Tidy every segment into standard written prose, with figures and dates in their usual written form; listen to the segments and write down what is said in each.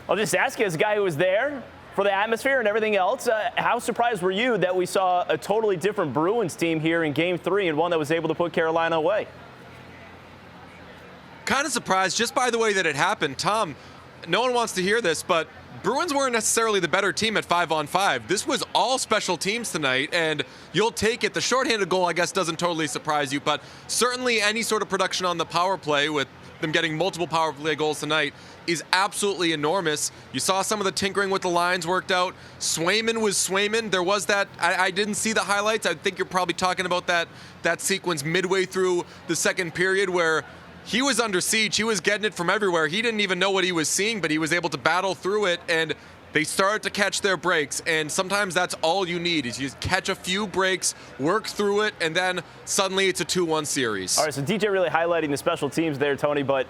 I'll just ask you, as a guy who was there for the atmosphere and everything else, how surprised were you that we saw a totally different Bruins team here in Game 3 and one that was able to put Carolina away? Kind of surprised just by the way that it happened. Tom, no one wants to hear this, but Bruins weren't necessarily the better team at 5-on-5. This was all special teams tonight, and you'll take it. The shorthanded goal, I guess, doesn't totally surprise you, but certainly any sort of production on the power play with them getting multiple power play goals tonight is absolutely enormous. You saw some of the tinkering with the lines worked out. Swayman was Swayman. There was that, I didn't see the highlights. I think you're probably talking about that sequence midway through the second period where he was under siege. He was getting it from everywhere. He didn't even know what he was seeing, but he was able to battle through it, and they started to catch their breaks. And sometimes that's all you need is you just catch a few breaks, work through it, and then suddenly it's a 2-1 series. All right, so DJ really highlighting the special teams there, Tony, but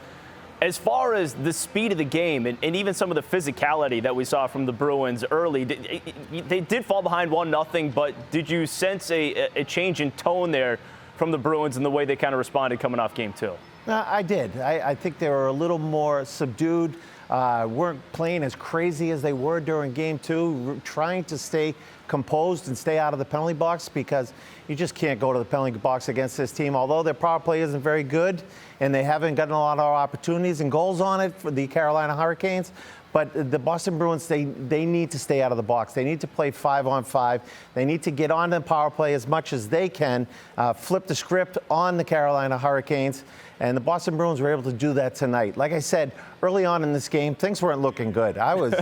as far as the speed of the game and even some of the physicality that we saw from the Bruins early, they did fall behind 1-0, but did you sense a change in tone there from the Bruins and the way they kind of responded coming off Game 2? I did. I think they were a little more subdued, weren't playing as crazy as they were during Game 2, trying to stay composed and stay out of the penalty box because you just can't go to the penalty box against this team. Although their power play isn't very good and they haven't gotten a lot of opportunities and goals on it for the Carolina Hurricanes, but the Boston Bruins, they need to stay out of the box. They need to play 5-on-5. They need to get on the power play as much as they can, flip the script on the Carolina Hurricanes. And the Boston Bruins were able to do that tonight. Like I said, early on in this game, things weren't looking good. I was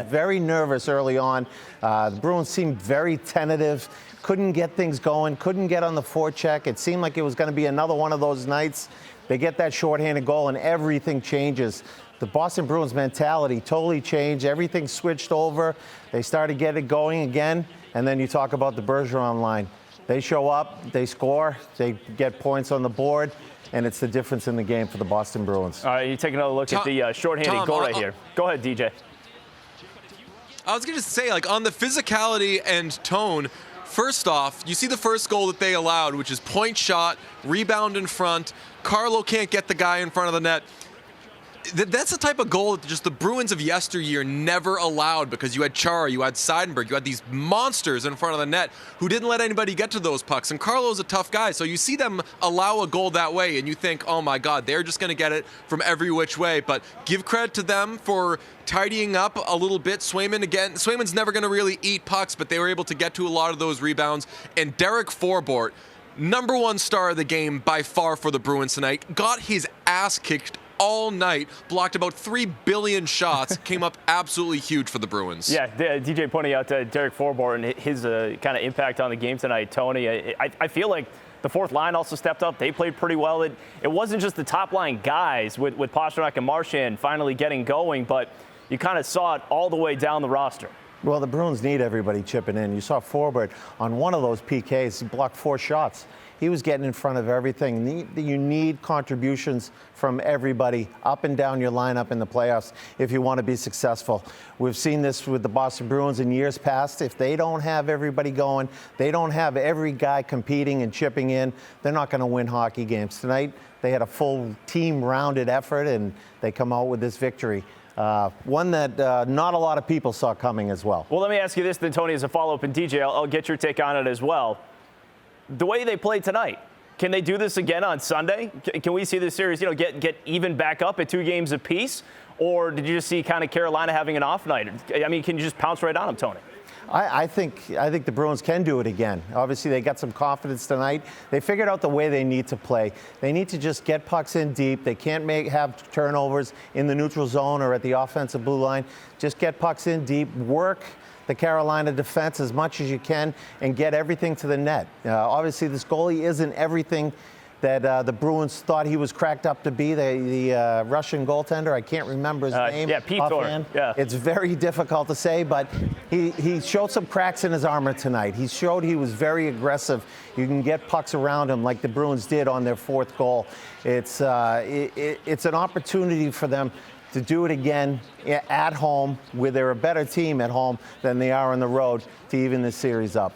very nervous early on. The Bruins seemed very tentative, couldn't get things going, couldn't get on the forecheck. It seemed like it was going to be another one of those nights. They get that shorthanded goal and everything changes. The Boston Bruins mentality totally changed. Everything switched over. They started getting going again. And then you talk about the Bergeron line. They show up, they score, they get points on the board, and it's the difference in the game for the Boston Bruins. All right, you take another look at the shorthanded goal right here. Go ahead, DJ. I was going to say, like, on the physicality and tone, first off, you see the first goal that they allowed, which is point shot, rebound in front. Carlo can't get the guy in front of the net. That's the type of goal that just the Bruins of yesteryear never allowed because you had Chara, you had Seidenberg, you had these monsters in front of the net who didn't let anybody get to those pucks. And Carlo's a tough guy, so you see them allow a goal that way and you think, oh my God, they're just going to get it from every which way. But give credit to them for tidying up a little bit. Swayman's never going to really eat pucks, but they were able to get to a lot of those rebounds. And Derek Forbort, number one star of the game by far for the Bruins tonight, got his ass kicked all night, blocked about 3 billion shots, came up absolutely huge for the Bruins. Yeah, DJ pointing out Derek Forbort and his kind of impact on the game tonight, Tony. I feel like the fourth line also stepped up. They played pretty well. It wasn't just the top line guys with Pastrňák and Marchand finally getting going, but you kind of saw it all the way down the roster. Well, the Bruins need everybody chipping in. You saw Forbort on one of those PKs, he blocked 4 shots. He was getting in front of everything. You need contributions from everybody up and down your lineup in the playoffs if you want to be successful. We've seen this with the Boston Bruins in years past. If they don't have everybody going, they don't have every guy competing and chipping in, they're not going to win hockey games. Tonight, they had a full team-rounded effort, and they come out with this victory. One that not a lot of people saw coming as well. Well, let me ask you this then, Tony, as a follow-up, and DJ, I'll get your take on it as well. The way they played tonight, can they do this again on Sunday? Can we see this series, get even back up at 2 games apiece? Or did you just see kind of Carolina having an off night? I mean, can you just pounce right on them, Tony? I think the Bruins can do it again. Obviously, they got some confidence tonight. They figured out the way they need to play. They need to just get pucks in deep. They can't have turnovers in the neutral zone or at the offensive blue line. Just get pucks in deep, work the Carolina defense as much as you can, and get everything to the net. Obviously, this goalie isn't everything that the Bruins thought he was cracked up to be, the Russian goaltender. I can't remember his name. Yeah, Piotr. Yeah. It's very difficult to say, but he showed some cracks in his armor tonight. He showed he was very aggressive. You can get pucks around him like the Bruins did on their 4th goal. It's an opportunity for them to do it again at home, where they're a better team at home than they are on the road, to even this series up.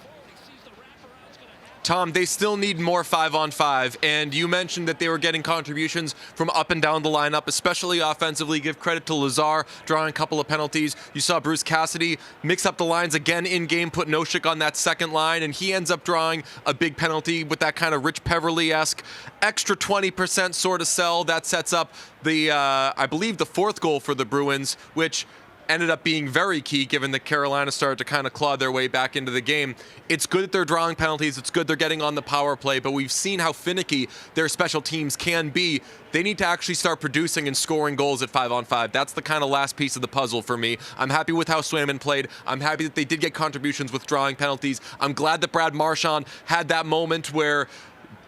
Tom, they still need more 5-on-5, and you mentioned that they were getting contributions from up and down the lineup, especially offensively. Give credit to Lazar drawing a couple of penalties. You saw Bruce Cassidy mix up the lines again in game, put Noshik on that second line, and he ends up drawing a big penalty with that kind of Rich Peverly-esque extra 20% sort of sell. That sets up the, I believe, the fourth goal for the Bruins, which ended up being very key given that Carolina started to kind of claw their way back into the game. It's good that they're drawing penalties. It's good they're getting on the power play, but we've seen how finicky their special teams can be. They need to actually start producing and scoring goals at 5-on-5. That's the kind of last piece of the puzzle for me. I'm happy with how Swayman played. I'm happy that they did get contributions with drawing penalties. I'm glad that Brad Marchand had that moment where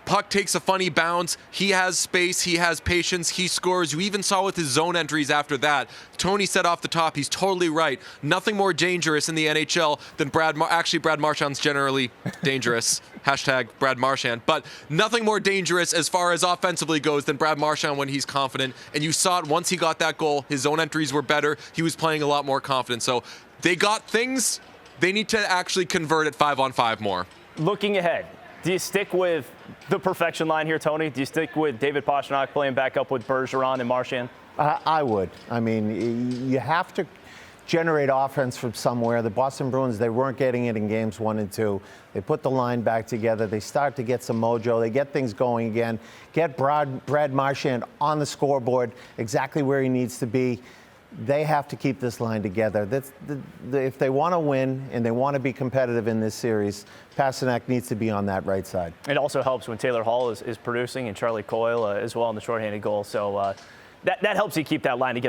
puck takes a funny bounce. He has space. He has patience. He scores. You even saw with his zone entries after that. Tony said off the top, he's totally right. Nothing more dangerous in the NHL than Brad Marchand's generally dangerous. Hashtag Brad Marchand. But nothing more dangerous as far as offensively goes than Brad Marchand when he's confident. And you saw it once he got that goal. His zone entries were better. He was playing a lot more confident. So they got things. They need to actually convert at 5-on-5 more. Looking ahead, do you stick with the perfection line here, Tony? Do you stick with David Pastrňák playing back up with Bergeron and Marchand? I would. I mean, you have to generate offense from somewhere. The Boston Bruins, they weren't getting it in games 1 and 2. They put the line back together. They start to get some mojo. They get things going again. Get Brad Marchand on the scoreboard exactly where he needs to be. They have to keep this line together. If they want to win and they want to be competitive in this series, Pastrňák needs to be on that right side. It also helps when Taylor Hall is producing and Charlie Coyle as well in the shorthanded goal. So that helps you keep that line together.